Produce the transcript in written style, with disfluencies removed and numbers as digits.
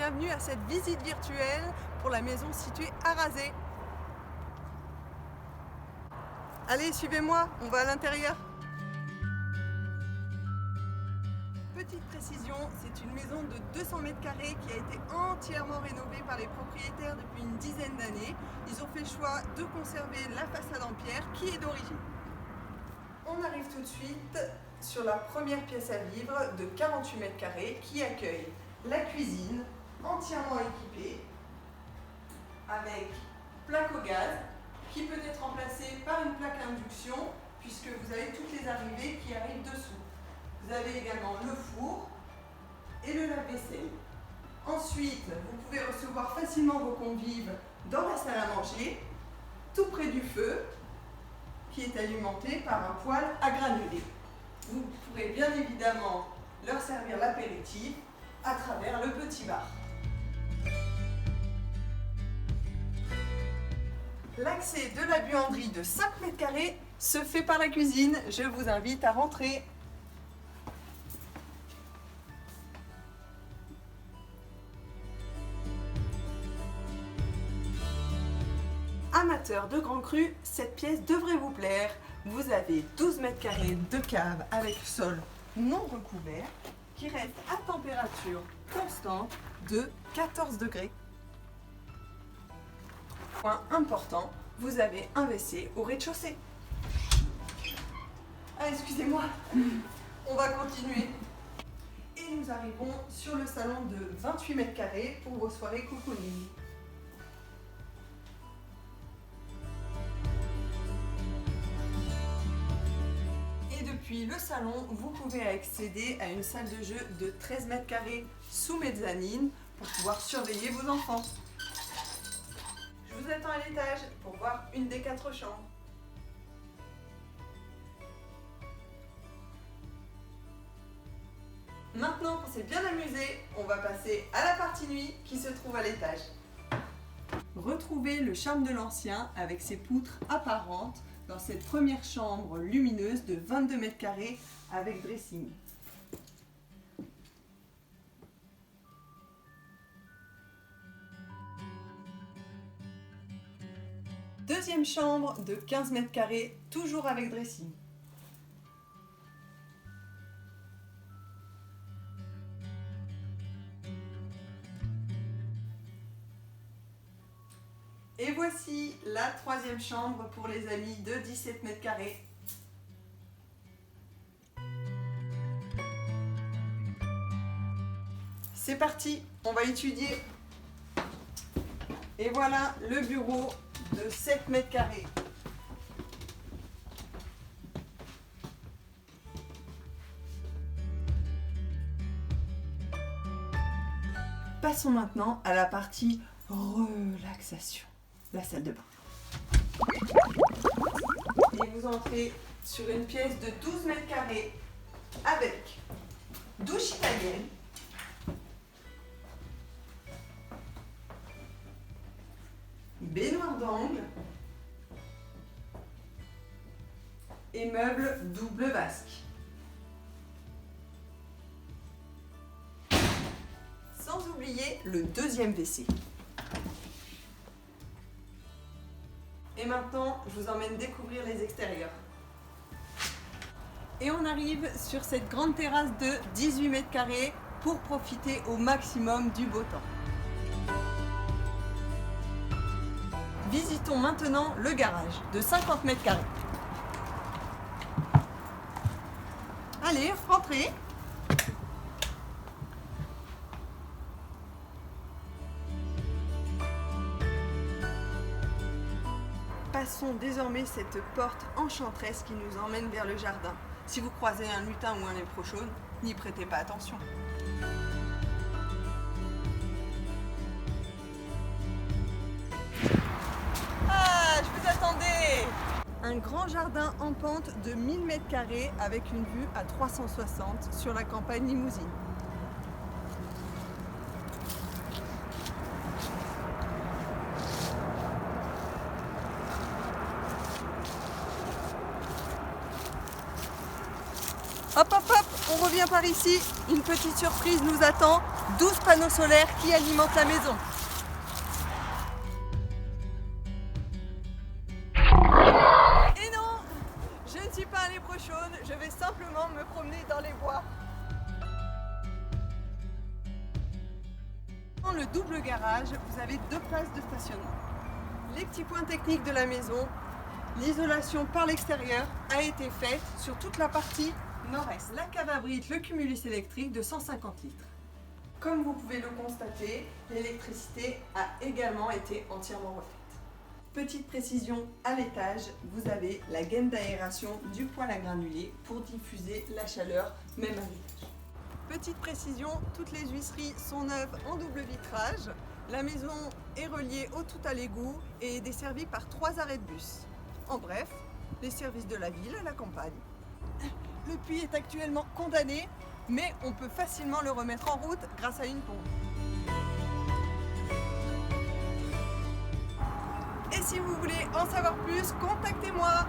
bienvenue à cette visite virtuelle pour la maison située à Razé. Allez, suivez-moi, on va à l'intérieur. Petite précision, c'est une maison de 200 mètres carrés qui a été entièrement rénovée par les propriétaires depuis une dizaine d'années. Ils ont fait le choix de conserver la façade en pierre qui est d'origine. On arrive tout de suite sur la première pièce à vivre de 48 mètres carrés qui accueille la cuisine entièrement équipée avec plaque au gaz qui peut être remplacée par une plaque à induction puisque vous avez toutes les arrivées qui arrivent dessous. Vous avez également le four et le lave-vaisselle. Ensuite, vous pouvez recevoir facilement vos convives dans la salle à manger, tout près du feu, qui est alimenté par un poêle à granulés. Vous pourrez bien évidemment leur servir l'apéritif à travers le petit bar. L'accès de la buanderie de 5 mètres carrés se fait par la cuisine. Je vous invite à rentrer. Amateurs de grand cru, cette pièce devrait vous plaire. Vous avez 12 mètres carrés de cave avec sol non recouvert qui reste à température constante de 14 degrés. Point important, vous avez un WC au rez-de-chaussée. Ah, excusez-moi, on va continuer. Et nous arrivons sur le salon de 28 mètres carrés pour vos soirées cocooning. Depuis le salon, vous pouvez accéder à une salle de jeu de 13 mètres carrés sous mezzanine pour pouvoir surveiller vos enfants. Je vous attends à l'étage pour voir une des 4 chambres. Maintenant qu'on s'est bien amusé, on va passer à la partie nuit qui se trouve à l'étage. Retrouvez le charme de l'ancien avec ses poutres apparentes dans cette première chambre lumineuse de 22 mètres carrés avec dressing. Deuxième chambre de 15 mètres carrés, toujours avec dressing. Et voici la troisième chambre pour les amis de 17 mètres carrés. C'est parti, on va étudier. Et voilà le bureau de 7 mètres carrés. Passons maintenant à la partie relaxation. La salle de bain. Et vous entrez sur une pièce de 12 mètres carrés avec douche italienne, baignoire d'angle et meubles double vasque. Sans oublier le deuxième WC. Et maintenant, je vous emmène découvrir les extérieurs. Et on arrive sur cette grande terrasse de 18 mètres carrés pour profiter au maximum du beau temps. Visitons maintenant le garage de 50 mètres carrés. Allez, rentrez. Passons désormais cette porte enchanteresse qui nous emmène vers le jardin. Si vous croisez un lutin ou un léprechaune, n'y prêtez pas attention. Ah, je vous attendais! Un grand jardin en pente de 1000 mètres carrés avec une vue à 360 sur la campagne limousine. Hop hop hop, on revient par ici, une petite surprise nous attend. 12 panneaux solaires qui alimentent la maison. Et non, je ne suis pas à l'Éprochaude, je vais simplement me promener dans les bois. Dans le double garage, vous avez 2 places de stationnement. Les petits points techniques de la maison, l'isolation par l'extérieur a été faite sur toute la partie nord-est. La cave abrite le cumulus électrique de 150 litres. Comme vous pouvez le constater, l'électricité a également été entièrement refaite. Petite précision à l'étage, vous avez la gaine d'aération du poêle à granulés pour diffuser la chaleur même à l'étage. Petite précision, toutes les huisseries sont neuves en double vitrage. La maison est reliée au tout à l'égout et est desservie par 3 arrêts de bus. En bref, les services de la ville à la campagne. Le puits est actuellement condamné, mais on peut facilement le remettre en route grâce à une pompe. Et si vous voulez en savoir plus, contactez-moi!